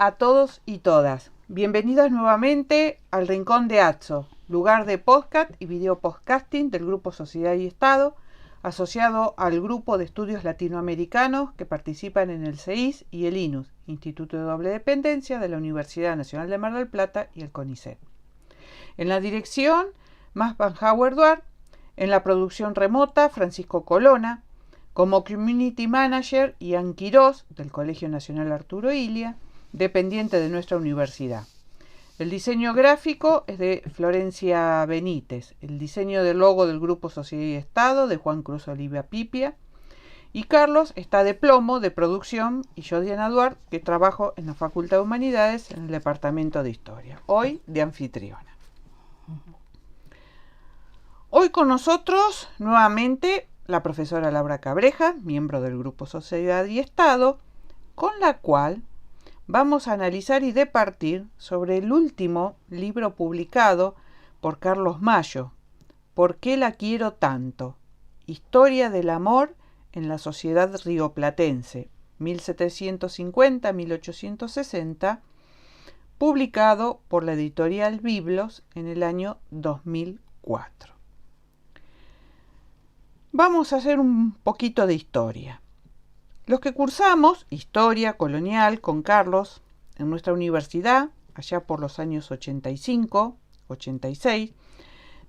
a todos y todas. Bienvenidos nuevamente al Rincón de Atso, lugar de podcast y video podcasting del Grupo Sociedad y Estado, asociado al Grupo de Estudios Latinoamericanos que participan en el CEIS y el INUS, Instituto de Doble Dependencia de la Universidad Nacional de Mar del Plata y el CONICET. En la dirección, Mas Van Hauer Duarte, en la producción remota, Francisco Colona, como Community Manager, Ian Quirós, del Colegio Nacional Arturo Illia, dependiente de nuestra universidad. El diseño gráfico es de Florencia Benítez, el diseño del logo del Grupo Sociedad y Estado de Juan Cruz Olivia Pipia, y Carlos está de plomo de producción, y yo, Diana Duarte, que trabajo en la Facultad de Humanidades en el Departamento de Historia, hoy de anfitriona. Hoy con nosotros nuevamente la profesora Laura Cabreja, miembro del Grupo Sociedad y Estado, con la cual vamos a analizar y departir sobre el último libro publicado por Carlos Mayo, ¿Por qué la quiero tanto? Historia del amor en la sociedad rioplatense, 1750-1860, publicado por la editorial Biblos en el año 2004. Vamos a hacer un poquito de historia. Los que cursamos Historia Colonial con Carlos en nuestra universidad, allá por los años 85, 86,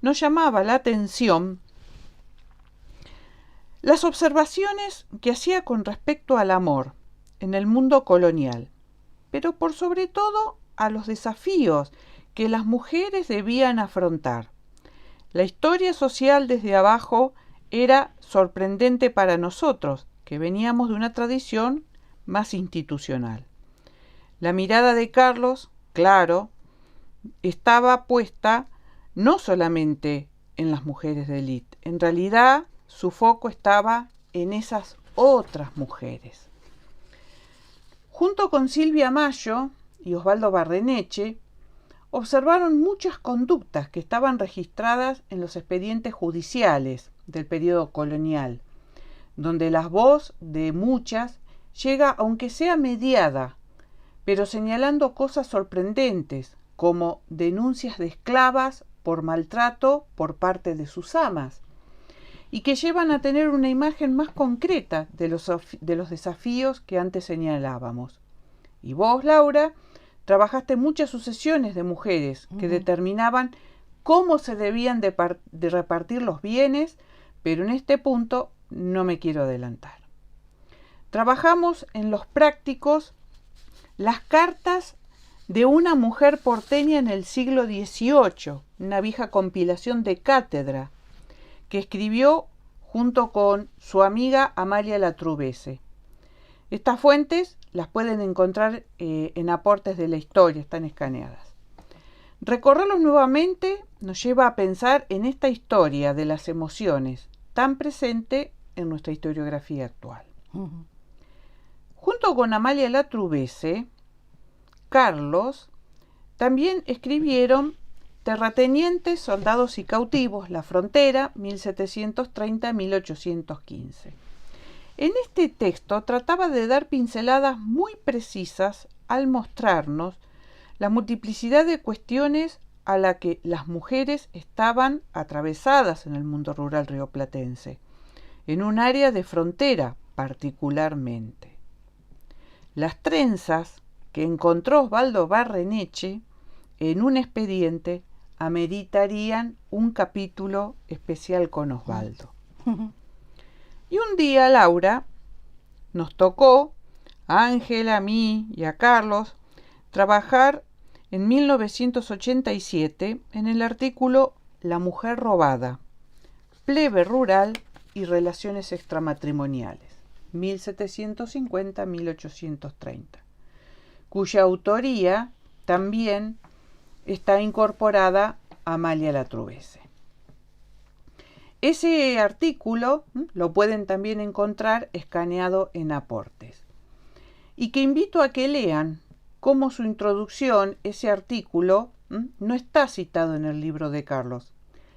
nos llamaba la atención las observaciones que hacía con respecto al amor en el mundo colonial, pero por sobre todo a los desafíos que las mujeres debían afrontar. La historia social desde abajo era sorprendente para nosotros, que veníamos de una tradición más institucional. La mirada de Carlos, claro, estaba puesta no solamente en las mujeres de élite, en realidad su foco estaba en esas otras mujeres. Junto con Silvia Mayo y Osvaldo Barreneche, observaron muchas conductas que estaban registradas en los expedientes judiciales del periodo colonial, donde la voz de muchas llega aunque sea mediada, pero señalando cosas sorprendentes, como denuncias de esclavas por maltrato por parte de sus amas, y que llevan a tener una imagen más concreta de los desafíos que antes señalábamos. Y vos, Laura, trabajaste muchas sucesiones de mujeres que determinaban cómo se debían de repartir los bienes, pero en este punto no me quiero adelantar. Trabajamos en los prácticos las cartas de una mujer porteña en el siglo XVIII, una vieja compilación de cátedra que escribió junto con su amiga Amalia Latrubese. Estas fuentes las pueden encontrar en aportes de la historia, están escaneadas. Recorrerlos nuevamente nos lleva a pensar en esta historia de las emociones, tan presente en nuestra historiografía actual. Junto con Amalia Latrubese, Carlos también escribieron Terratenientes, soldados y cautivos, La Frontera, 1730-1815. En este texto trataba de dar pinceladas muy precisas al mostrarnos la multiplicidad de cuestiones a la que las mujeres estaban atravesadas en el mundo rural rioplatense, en un área de frontera particularmente. Las trenzas que encontró Osvaldo Barreneche en un expediente ameritarían un capítulo especial con Osvaldo. Y un día, Laura, nos tocó, a Ángela, a mí y a Carlos, trabajar en 1987 en el artículo La mujer robada, plebe rural y relaciones extramatrimoniales, 1750-1830, cuya autoría también está incorporada a Amalia Latrubese. Ese artículo lo pueden también encontrar escaneado en aportes. Y que invito a que lean cómo su introducción, ese artículo, no está citado en el libro de Carlos.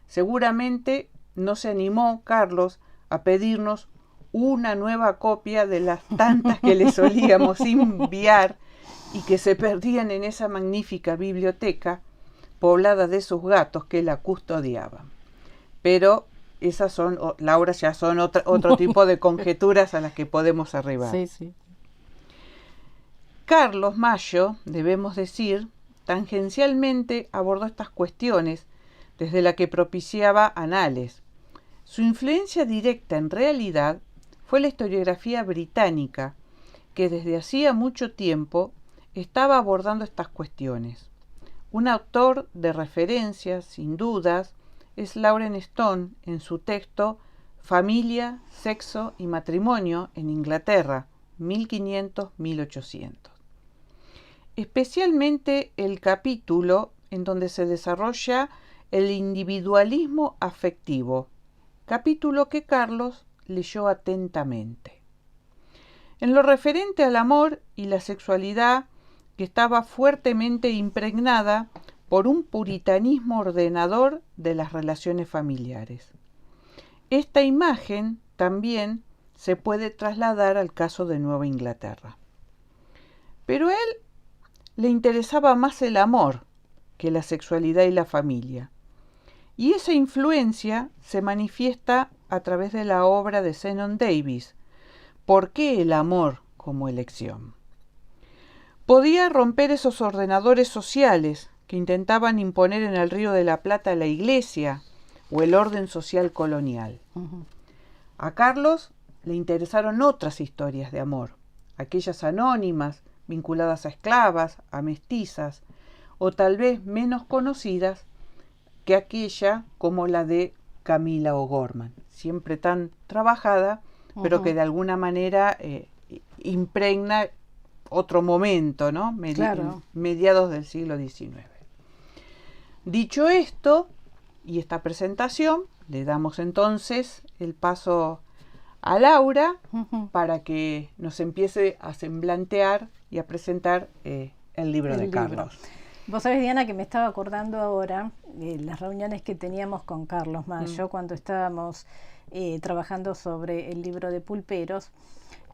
Seguramente no se animó Carlos a pedirnos una nueva copia de las tantas que le solíamos enviar y que se perdían en esa magnífica biblioteca poblada de sus gatos que la custodiaban. Pero esas son, Laura, ya son otro tipo de conjeturas a las que podemos arribar. Sí, sí. Carlos Mayo, debemos decir, tangencialmente abordó estas cuestiones desde la que propiciaba anales. Su influencia directa en realidad fue la historiografía británica, que desde hacía mucho tiempo estaba abordando estas cuestiones. Un autor de referencia, sin dudas, es Lauren Stone en su texto Familia, Sexo y Matrimonio en Inglaterra, 1500-1800. Especialmente el capítulo en donde se desarrolla el individualismo afectivo, capítulo que Carlos leyó atentamente. En lo referente al amor y la sexualidad, que estaba fuertemente impregnada por un puritanismo ordenador de las relaciones familiares. Esta imagen también se puede trasladar al caso de Nueva Inglaterra. Pero a él le interesaba más el amor que la sexualidad y la familia. Y esa influencia se manifiesta a través de la obra de Zenon Davis, ¿Por qué el amor como elección? Podía romper esos ordenadores sociales que intentaban imponer en el Río de la Plata la Iglesia o el orden social colonial. A Carlos le interesaron otras historias de amor, aquellas anónimas, vinculadas a esclavas, a mestizas, o tal vez menos conocidas que aquella como la de Camila O'Gorman, siempre tan trabajada, pero que de alguna manera impregna otro momento, ¿no? Claro. Mediados del siglo XIX. Dicho esto, y esta presentación, le damos entonces el paso a Laura para que nos empiece a semblantear y a presentar el libro de Carlos. Vos sabés, Diana, que me estaba acordando ahora de las reuniones que teníamos con Carlos Mayo cuando estábamos trabajando sobre el libro de Pulperos,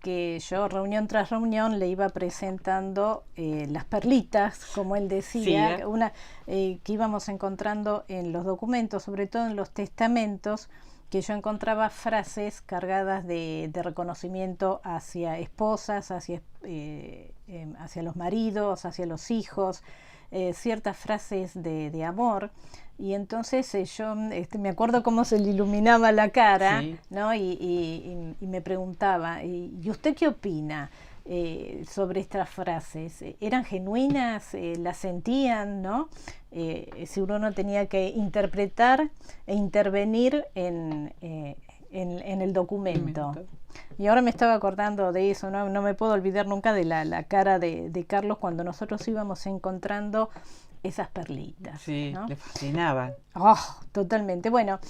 que yo reunión tras reunión le iba presentando las perlitas, como él decía, que íbamos encontrando en los documentos, sobre todo en los testamentos, que yo encontraba frases cargadas de reconocimiento hacia esposas, hacia los maridos, hacia los hijos, ciertas frases de amor. Y entonces yo me acuerdo cómo se le iluminaba la cara, sí, ¿no? Y me preguntaba, ¿y usted qué opina sobre estas frases? ¿Eran genuinas? ¿Las sentían? ¿No? Si uno tenía que interpretar e intervenir en el documento. Y ahora me estaba acordando de eso, no me puedo olvidar nunca de la cara de Carlos cuando nosotros íbamos encontrando esas perlitas. Sí, ¿no? Le fascinaban. Oh, totalmente. Bueno,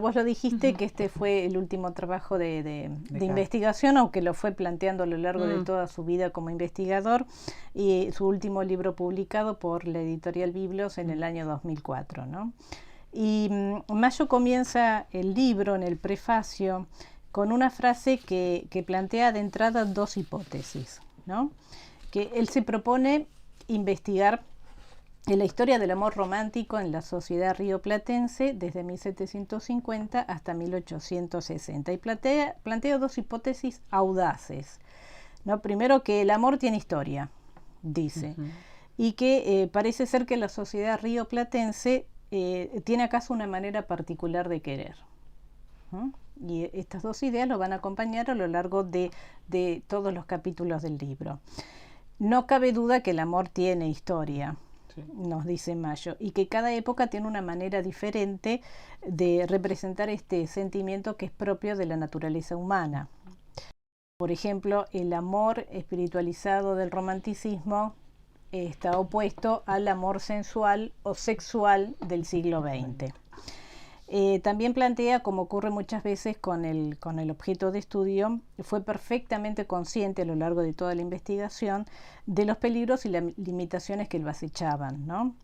vos lo dijiste que este fue el último trabajo de investigación, aunque lo fue planteando a lo largo de toda su vida como investigador, y su último libro publicado por la editorial Biblos en el año 2004, ¿no? Y Mayo comienza el libro en el prefacio con una frase que plantea de entrada dos hipótesis, ¿no? Que él se propone investigar en la historia del amor romántico en la sociedad rioplatense desde 1750 hasta 1860 y plantea dos hipótesis audaces, ¿no? Primero, que el amor tiene historia, dice, y que parece ser que la sociedad rioplatense tiene acaso una manera particular de querer, ¿no? Y estas dos ideas lo van a acompañar a lo largo de todos los capítulos del libro. No cabe duda que el amor tiene historia, nos dice Mayo, y que cada época tiene una manera diferente de representar este sentimiento que es propio de la naturaleza humana. Por ejemplo, el amor espiritualizado del romanticismo está opuesto al amor sensual o sexual del siglo XX. También plantea, como ocurre muchas veces con el objeto de estudio, fue perfectamente consciente a lo largo de toda la investigación de los peligros y las limitaciones que lo acechaban, ¿no?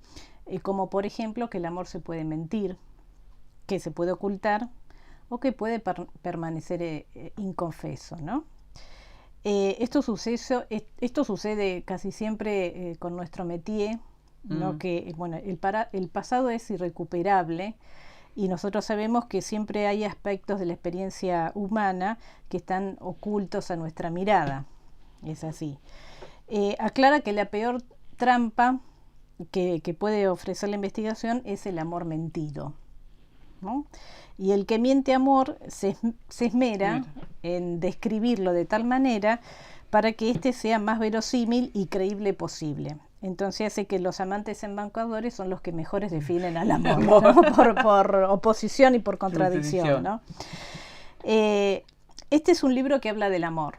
Como por ejemplo que el amor se puede mentir, que se puede ocultar o que puede permanecer inconfeso, ¿no? Esto sucede casi siempre con nuestro métier, ¿no? Que bueno, el pasado es irrecuperable y nosotros sabemos que siempre hay aspectos de la experiencia humana que están ocultos a nuestra mirada. Es así. Aclara que la peor trampa que puede ofrecer la investigación es el amor mentido, ¿no? Y el que miente amor se esmera en describirlo de tal manera para que éste sea más verosímil y creíble posible. Entonces hace que los amantes embaucadores son los que mejores definen al amor, ¿no? por oposición y por contradicción, ¿no? Este es un libro que habla del amor,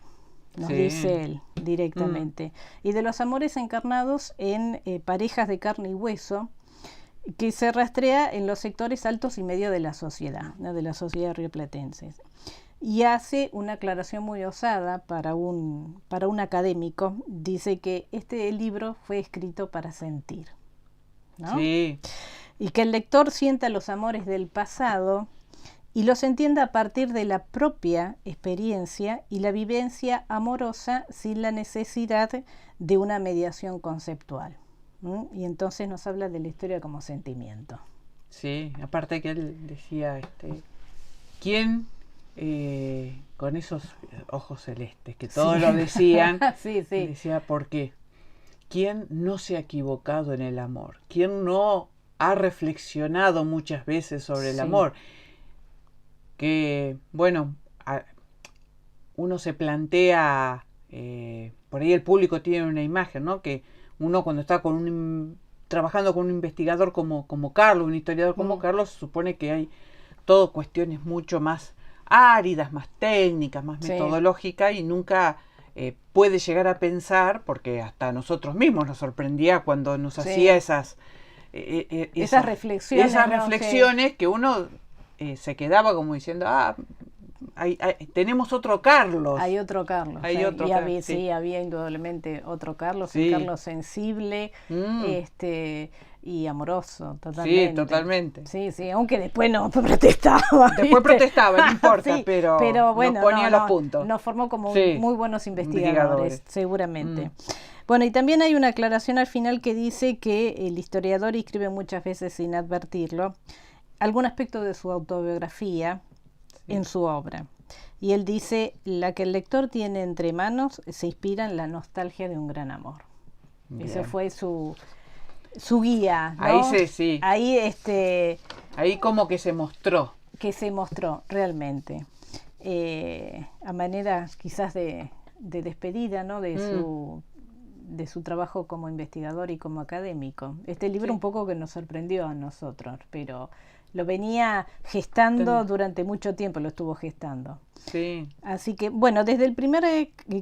nos dice él directamente, y de los amores encarnados en parejas de carne y hueso, que se rastrea en los sectores altos y medios de la sociedad, ¿no? De la sociedad rioplatense. Y hace una aclaración muy osada para un académico. Dice que este libro fue escrito para sentir, ¿no? Sí. Y que el lector sienta los amores del pasado y los entienda a partir de la propia experiencia y la vivencia amorosa sin la necesidad de una mediación conceptual. Y entonces nos habla de la historia como sentimiento. Sí, aparte que él decía, ¿quién con esos ojos celestes que todos lo decían? Decía, ¿por qué? ¿Quién no se ha equivocado en el amor? ¿Quién no ha reflexionado muchas veces sobre el amor? Que, bueno, uno se plantea, por ahí el público tiene una imagen, ¿no? Que uno cuando está trabajando con un investigador como Carlos, un historiador como Carlos, se supone que hay todo cuestiones mucho más áridas, más técnicas, más metodológicas, y nunca puede llegar a pensar, porque hasta nosotros mismos nos sorprendía cuando nos hacía esas reflexiones, que uno se quedaba como diciendo, tenemos otro Carlos. Hay otro Carlos. Había indudablemente otro Carlos, un Carlos sensible, y amoroso, totalmente. Sí, totalmente. Sí, aunque después no protestaba. Después protestaba, no importa, pero bueno, nos ponía los puntos. Nos formó como muy buenos investigadores, seguramente. Bueno, y también hay una aclaración al final que dice que el historiador escribe muchas veces sin advertirlo algún aspecto de su autobiografía en su obra. Y él dice, la que el lector tiene entre manos se inspira en la nostalgia de un gran amor. Bien. Ese fue su guía, ¿no? Ahí como que se mostró. Que se mostró, realmente. A manera quizás de despedida, ¿no? De su trabajo como investigador y como académico. Este libro un poco que nos sorprendió a nosotros, pero lo venía gestando durante mucho tiempo, lo estuvo gestando. Sí. Así que, bueno, desde el primer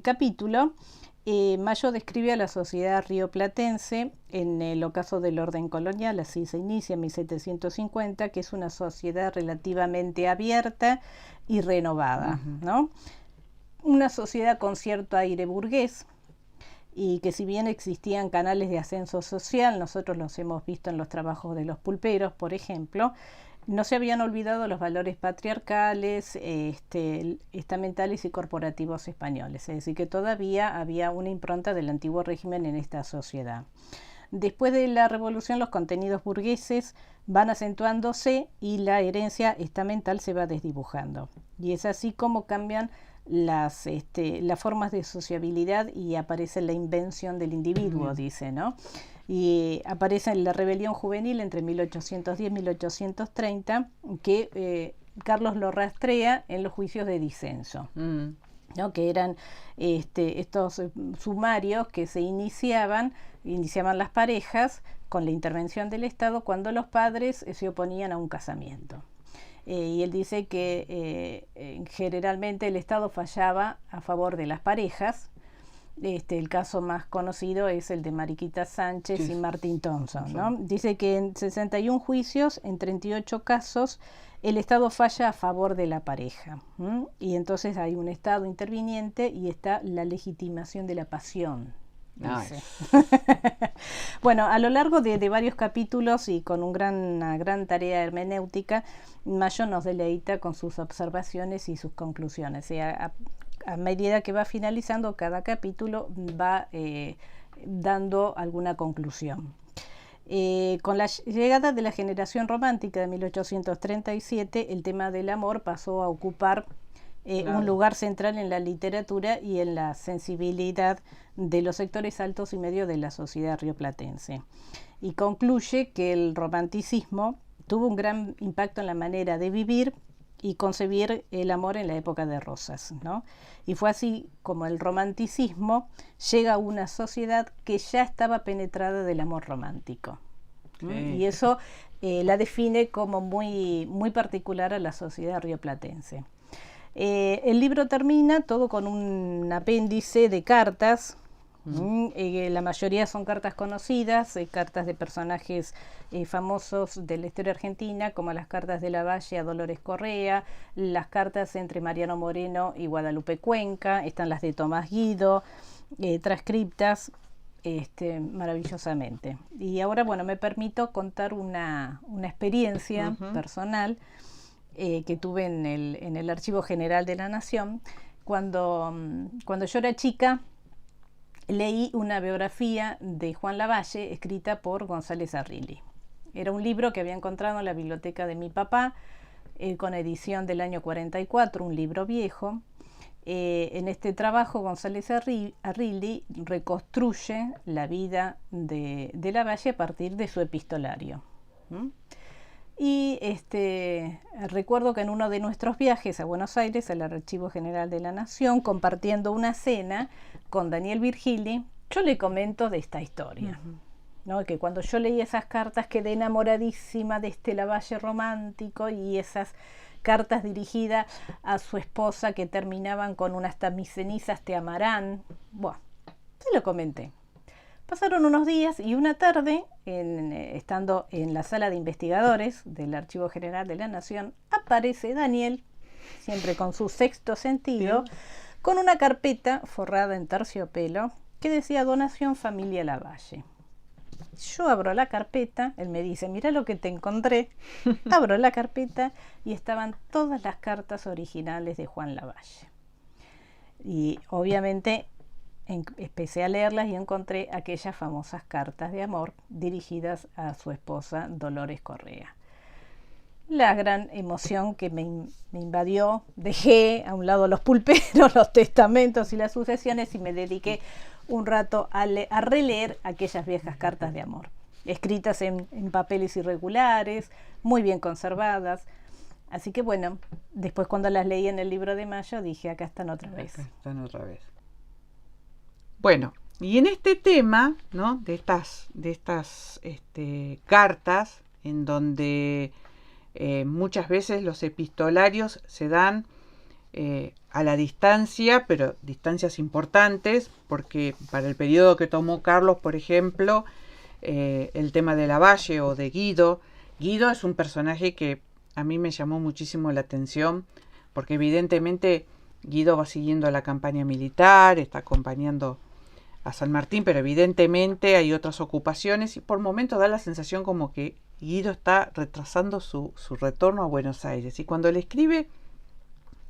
capítulo, Mayo describe a la sociedad rioplatense en el ocaso del orden colonial, así se inicia en 1750, que es una sociedad relativamente abierta y renovada, ¿no? Una sociedad con cierto aire burgués, y que si bien existían canales de ascenso social, nosotros los hemos visto en los trabajos de los pulperos, por ejemplo, no se habían olvidado los valores patriarcales, estamentales y corporativos españoles, es decir, que todavía había una impronta del antiguo régimen en esta sociedad. Después de la revolución, los contenidos burgueses van acentuándose y la herencia estamental se va desdibujando. Y es así como cambian las formas de sociabilidad y aparece la invención del individuo, dice, ¿no? Y aparece la rebelión juvenil entre 1810 y 1830, que Carlos lo rastrea en los juicios de disenso, ¿no? Que eran estos sumarios que se iniciaban las parejas con la intervención del Estado cuando los padres se oponían a un casamiento. Y él dice que generalmente el Estado fallaba a favor de las parejas. El caso más conocido es el de Mariquita Sánchez y Martín Thompson, ¿no? Dice que en 61 juicios, en 38 casos, el Estado falla a favor de la pareja. Y entonces hay un Estado interviniente y está la legitimación de la pasión. Bueno, a lo largo de varios capítulos y con una gran tarea hermenéutica, Mayo nos deleita con sus observaciones y sus conclusiones. a medida que va finalizando cada capítulo va dando alguna conclusión. Con la llegada de la generación romántica de 1837, el tema del amor pasó a ocupar un lugar central en la literatura y en la sensibilidad de los sectores altos y medios de la sociedad rioplatense. Y concluye que el romanticismo tuvo un gran impacto en la manera de vivir y concebir el amor en la época de Rosas, ¿no? Y fue así como el romanticismo llega a una sociedad que ya estaba penetrada del amor romántico. Sí. Y eso la define como muy, muy particular a la sociedad rioplatense. El libro termina todo con un apéndice de cartas. La mayoría son cartas conocidas, cartas de personajes famosos de la historia argentina, como las cartas de Lavalle a Dolores Correa, las cartas entre Mariano Moreno y Guadalupe Cuenca, están las de Tomás Guido, transcriptas maravillosamente. Y ahora, bueno, me permito contar una experiencia personal que tuve en el Archivo General de la Nación. Cuando yo era chica, leí una biografía de Juan Lavalle escrita por González Arrilli. Era un libro que había encontrado en la biblioteca de mi papá, con edición del año 44, un libro viejo. En este trabajo González Arrilli reconstruye la vida de Lavalle a partir de su epistolario. Y recuerdo que en uno de nuestros viajes a Buenos Aires, al Archivo General de la Nación, compartiendo una cena con Daniel Virgili, yo le comento de esta historia, ¿no? Que cuando yo leí esas cartas quedé enamoradísima de este Lavalle romántico, y esas cartas dirigidas a su esposa que terminaban con un "hasta mis cenizas te amarán". Bueno, se lo comenté. Pasaron unos días y una tarde, estando en la sala de investigadores del Archivo General de la Nación, aparece Daniel, siempre con su sexto sentido, con una carpeta forrada en terciopelo que decía "Donación Familia Lavalle". Yo abro la carpeta, él me dice: "Mira lo que te encontré". Abro la carpeta y estaban todas las cartas originales de Juan Lavalle. Y obviamente empecé a leerlas y encontré aquellas famosas cartas de amor dirigidas a su esposa Dolores Correa. La gran emoción que me invadió, dejé a un lado los pulperos, los testamentos y las sucesiones, y me dediqué un rato a releer aquellas viejas cartas de amor, escritas en papeles irregulares, muy bien conservadas. Así que bueno, después cuando las leí en el libro de Mayo, dije: acá están otra vez. Acá están otra vez. Bueno, y en este tema, ¿no?, de estas cartas, en donde muchas veces los epistolarios se dan a la distancia, pero distancias importantes, porque para el periodo que tomó Carlos, por ejemplo, el tema de Lavalle o de Guido es un personaje que a mí me llamó muchísimo la atención, porque evidentemente Guido va siguiendo la campaña militar, está acompañando a San Martín, pero evidentemente hay otras ocupaciones, y por momentos da la sensación como que Guido está retrasando su retorno a Buenos Aires. Y cuando le escribe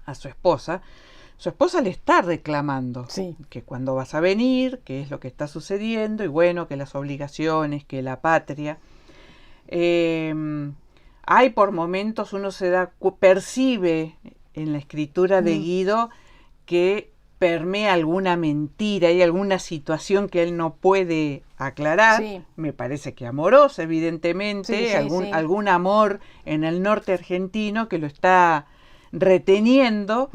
a su esposa le está reclamando que cuándo vas a venir, qué es lo que está sucediendo, y bueno, que las obligaciones, que la patria. Hay por momentos, uno percibe en la escritura de Guido que permea alguna mentira, hay alguna situación que él no puede aclarar. Me parece que amorosa, evidentemente, algún amor en el norte argentino que lo está reteniendo,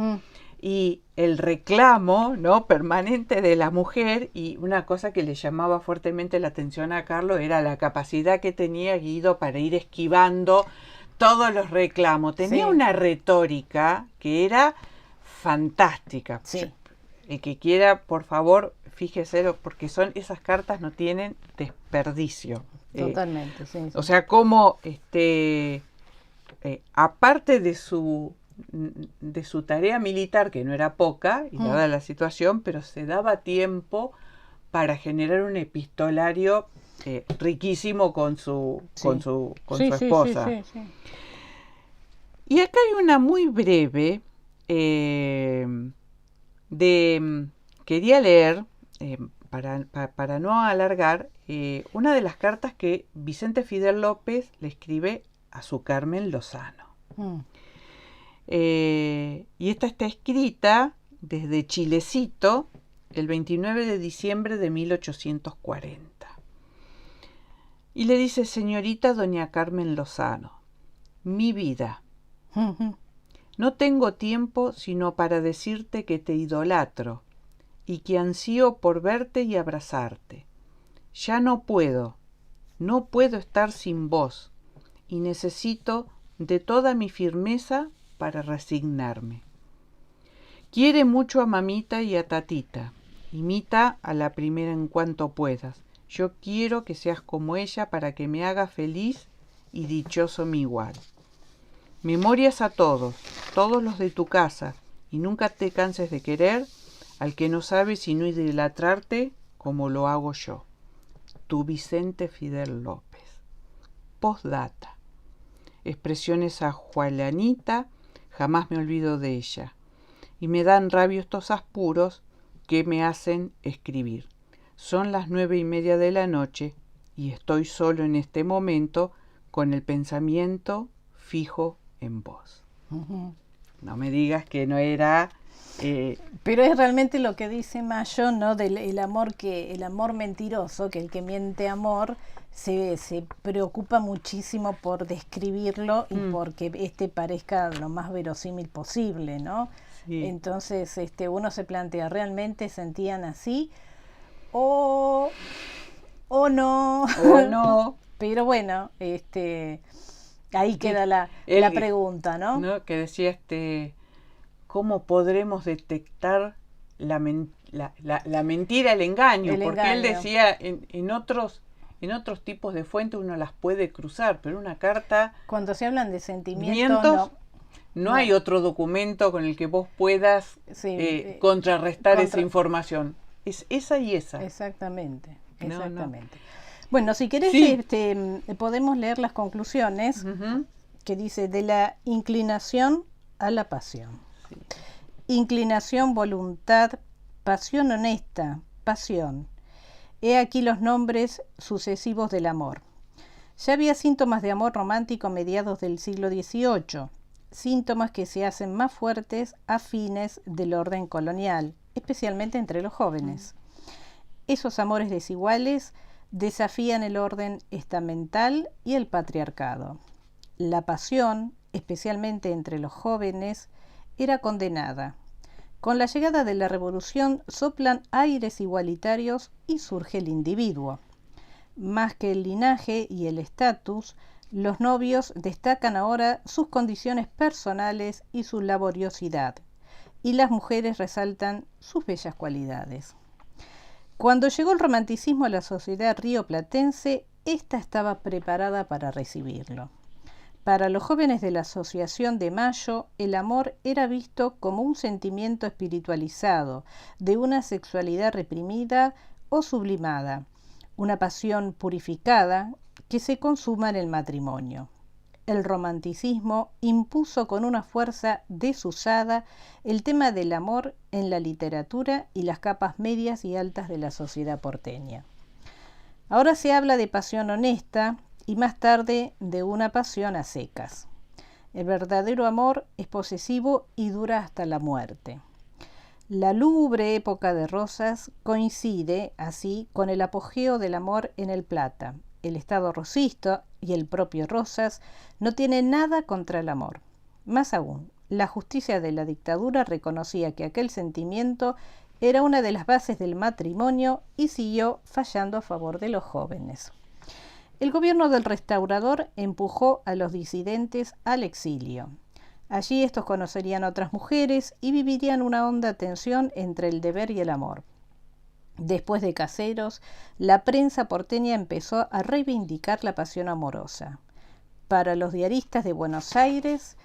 y el reclamo, ¿no?, permanente de la mujer. Y una cosa que le llamaba fuertemente la atención a Carlos era la capacidad que tenía Guido para ir esquivando todos los reclamos. Tenía una retórica que era fantástica. El que quiera, por favor, fíjese, porque esas cartas no tienen desperdicio. Totalmente, O sea, como aparte de su tarea militar, que no era poca, y dada la situación, pero se daba tiempo para generar un epistolario riquísimo con su esposa. Y acá hay una muy breve Quería leer, para no alargar, una de las cartas que Vicente Fidel López le escribe a su Carmen Lozano. Y esta está escrita desde Chilecito el 29 de diciembre de 1840. Y le dice: señorita doña Carmen Lozano, mi vida, no tengo tiempo sino para decirte que te idolatro y que ansío por verte y abrazarte. Ya no puedo estar sin vos y necesito de toda mi firmeza para resignarme. Quiere mucho a mamita y a tatita. Imita a la primera en cuanto puedas. Yo quiero que seas como ella para que me haga feliz y dichoso mi igual. Memorias a todos los de tu casa, y nunca te canses de querer al que no sabe sino idolatrarte como lo hago yo. Tu Vicente Fidel López. Postdata. Expresiones a Juanita, jamás me olvido de ella. Y me dan rabia estos apuros que me hacen escribir. Son las 9:30 de la noche y estoy solo en este momento con el pensamiento fijo en vos. No me digas que no era... Pero es realmente lo que dice Mayo, ¿no? El amor mentiroso, que el que miente amor se preocupa muchísimo por describirlo y porque parezca lo más verosímil posible, ¿no? Sí. Entonces uno se plantea, ¿realmente sentían así? O no. O no. Pero bueno, ahí queda la pregunta, ¿no? Que decía ¿cómo podremos detectar la mentira, el engaño? Porque él decía, en otros tipos de fuentes uno las puede cruzar, pero una carta... Cuando se hablan de sentimientos, no hay otro documento con el que vos puedas contrarrestar esa información. Es esa y esa. Exactamente. No. Bueno, si querés, podemos leer las conclusiones que dice: de la inclinación a la pasión. Sí. Inclinación, voluntad, pasión honesta, pasión. He aquí los nombres sucesivos del amor. Ya había síntomas de amor romántico a mediados del siglo XVIII, síntomas que se hacen más fuertes a fines del orden colonial, especialmente entre los jóvenes. Esos amores desiguales desafían el orden estamental y el patriarcado. La pasión, especialmente entre los jóvenes, era condenada. Con la llegada de la revolución soplan aires igualitarios y surge el individuo. Más que el linaje y el estatus, los novios destacan ahora sus condiciones personales y su laboriosidad, y las mujeres resaltan sus bellas cualidades. Cuando llegó el romanticismo a la sociedad rioplatense, ésta estaba preparada para recibirlo. Para los jóvenes de la Asociación de Mayo, el amor era visto como un sentimiento espiritualizado, de una sexualidad reprimida o sublimada, una pasión purificada que se consuma en el matrimonio. El romanticismo impuso con una fuerza desusada el tema del amor en la literatura y las capas medias y altas de la sociedad porteña. Ahora se habla de pasión honesta y más tarde de una pasión a secas. El verdadero amor es posesivo y dura hasta la muerte. La lúgubre época de Rosas coincide, así, con el apogeo del amor en el Plata. El Estado rosista y el propio Rosas no tienen nada contra el amor. Más aún, la justicia de la dictadura reconocía que aquel sentimiento era una de las bases del matrimonio y siguió fallando a favor de los jóvenes. El gobierno del Restaurador empujó a los disidentes al exilio. Allí estos conocerían a otras mujeres y vivirían una honda tensión entre el deber y el amor. Después de Caseros, la prensa porteña empezó a reivindicar la pasión amorosa. Para los diaristas de Buenos Aires,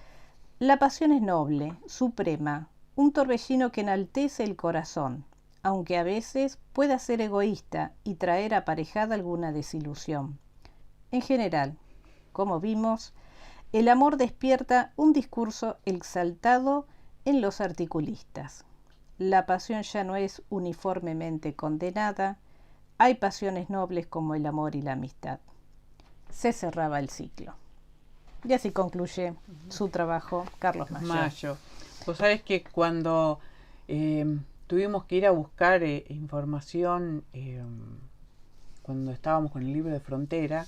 la pasión es noble, suprema, un torbellino que enaltece el corazón, aunque a veces pueda ser egoísta y traer aparejada alguna desilusión. En general, como vimos, el amor despierta un discurso exaltado en los articulistas. la pasión ya no es uniformemente condenada, hay pasiones nobles como el amor y la amistad. Se cerraba el ciclo. Y así concluye su trabajo Carlos Mayo. Vos sabés que cuando tuvimos que ir a buscar información, cuando estábamos con el libro de Frontera,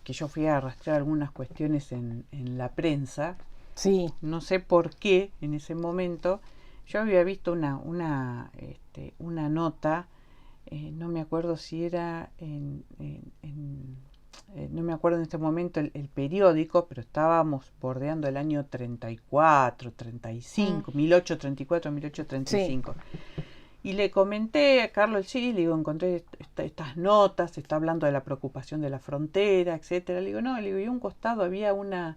que yo fui a arrastrar algunas cuestiones en la prensa, sí. No sé por qué en ese momento yo había visto una nota, no me acuerdo si era no me acuerdo en este momento el periódico, pero estábamos bordeando el año 34, 35, 1834, 1835. Sí. Y le comenté a Carlos, sí, le digo, encontré estas notas, se está hablando de la preocupación de la frontera, etcétera. Le digo, no, le digo, y a un costado había una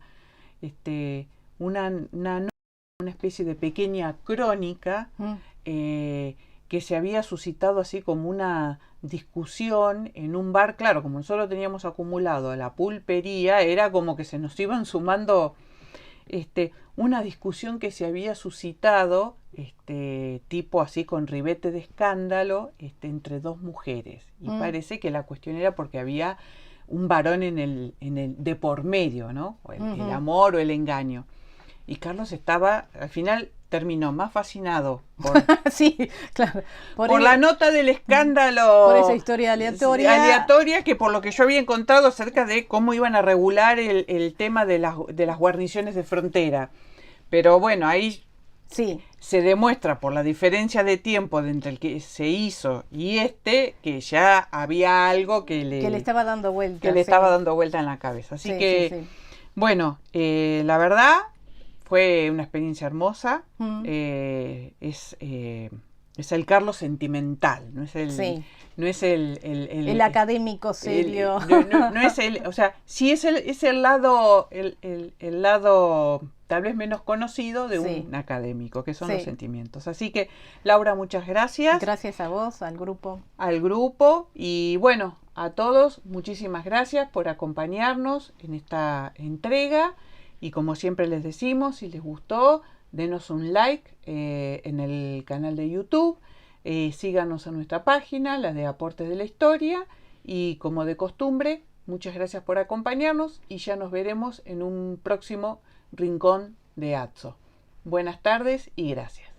especie de pequeña crónica que se había suscitado así como una discusión en un bar. Claro, como nosotros teníamos acumulado a la pulpería, era como que se nos iban sumando una discusión que se había suscitado tipo así con ribete de escándalo entre dos mujeres, y parece que la cuestión era porque había un varón en el de por medio, ¿no? O el amor o el engaño. Y Carlos estaba, al final terminó más fascinado por, sí, claro, por la nota del escándalo, por esa historia aleatoria que por lo que yo había encontrado acerca de cómo iban a regular el tema de las guarniciones de frontera. Pero bueno, ahí sí se demuestra por la diferencia de tiempo entre el que se hizo y que ya había algo que le estaba dando vuelta. Que le estaba dando vuelta en la cabeza. Así que, bueno, la verdad fue una experiencia hermosa. Es el Carlos sentimental, no es el académico serio. No es o sea, sí es el lado tal vez menos conocido de un académico, que son los sentimientos. Así que, Laura, muchas gracias. Gracias a vos, al grupo. Y bueno, a todos, muchísimas gracias por acompañarnos en esta entrega. Y como siempre les decimos, si les gustó, denos un like en el canal de YouTube. Síganos en nuestra página, la de Aportes de la Historia. Y como de costumbre, muchas gracias por acompañarnos y ya nos veremos en un próximo Rincón de Atzo. Buenas tardes y gracias.